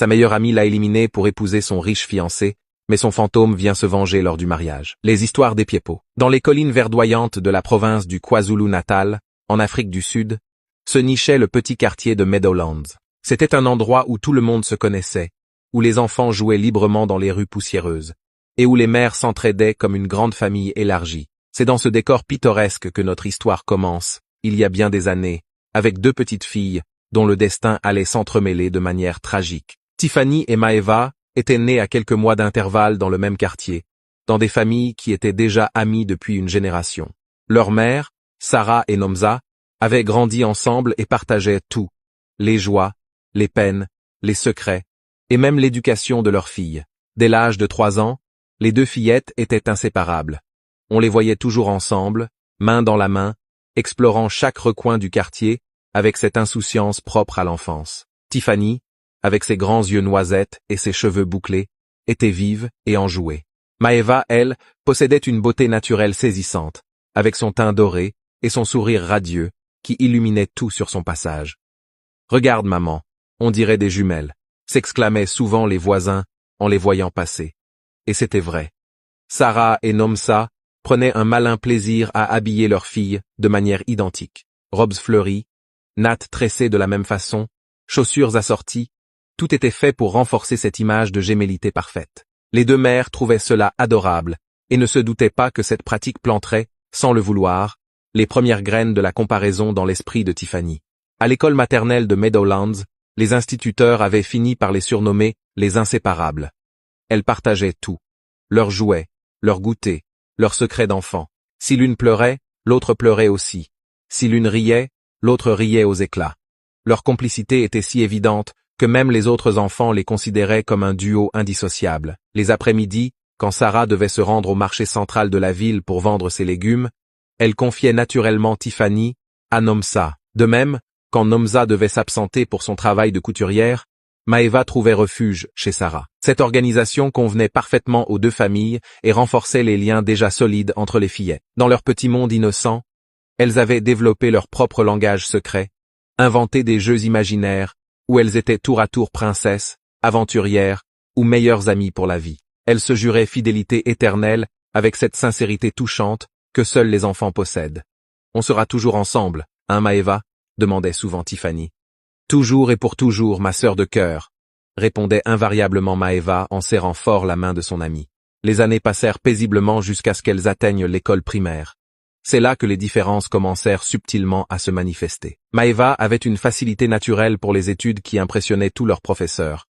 Sa meilleure amie l'a éliminée pour épouser son riche fiancé, mais son fantôme vient se venger lors du mariage. Les histoires des Piépots. Dans les collines verdoyantes de la province du KwaZulu-Natal, en Afrique du Sud, se nichait le petit quartier de Meadowlands. C'était un endroit où tout le monde se connaissait, où les enfants jouaient librement dans les rues poussiéreuses, et où les mères s'entraidaient comme une grande famille élargie. C'est dans ce décor pittoresque que notre histoire commence, il y a bien des années, avec deux petites filles, dont le destin allait s'entremêler de manière tragique. Tiffany et Maeva étaient nées à quelques mois d'intervalle dans le même quartier, dans des familles qui étaient déjà amies depuis une génération. Leurs mères, Sarah et Nomsa, avaient grandi ensemble et partageaient tout, les joies, les peines, les secrets, et même l'éducation de leurs filles. Dès l'âge de 3 ans, les deux fillettes étaient inséparables. On les voyait toujours ensemble, main dans la main, explorant chaque recoin du quartier, avec cette insouciance propre à l'enfance. Tiffany, avec ses grands yeux noisettes et ses cheveux bouclés, était vive et enjouée. Maeva, elle, possédait une beauté naturelle saisissante, avec son teint doré et son sourire radieux, qui illuminait tout sur son passage. « Regarde, maman, on dirait des jumelles », s'exclamaient souvent les voisins en les voyant passer. Et c'était vrai. Sarah et Nomsa prenaient un malin plaisir à habiller leurs filles de manière identique. Robes fleuries, nattes tressées de la même façon, chaussures assorties, tout était fait pour renforcer cette image de gémellité parfaite. Les deux mères trouvaient cela adorable et ne se doutaient pas que cette pratique planterait, sans le vouloir, les premières graines de la comparaison dans l'esprit de Tiffany. À l'école maternelle de Meadowlands, les instituteurs avaient fini par les surnommer les inséparables. Elles partageaient tout. Leurs jouets, leurs goûters, leurs secrets d'enfant. Si l'une pleurait, l'autre pleurait aussi. Si l'une riait, l'autre riait aux éclats. Leur complicité était si évidente que même les autres enfants les considéraient comme un duo indissociable. Les après-midi, quand Sarah devait se rendre au marché central de la ville pour vendre ses légumes, elle confiait naturellement Tiffany à Nomsa. De même, quand Nomsa devait s'absenter pour son travail de couturière, Maeva trouvait refuge chez Sarah. Cette organisation convenait parfaitement aux deux familles et renforçait les liens déjà solides entre les fillettes. Dans leur petit monde innocent, elles avaient développé leur propre langage secret, inventé des jeux imaginaires, où elles étaient tour à tour princesses, aventurières ou meilleures amies pour la vie. Elles se juraient fidélité éternelle avec cette sincérité touchante que seuls les enfants possèdent. « On sera toujours ensemble, hein Maeva ?» demandait souvent Tiffany. « Toujours et pour toujours, ma sœur de cœur », répondait invariablement Maeva en serrant fort la main de son amie. Les années passèrent paisiblement jusqu'à ce qu'elles atteignent l'école primaire. C'est là que les différences commencèrent subtilement à se manifester. Maeva avait une facilité naturelle pour les études qui impressionnait tous leurs professeurs.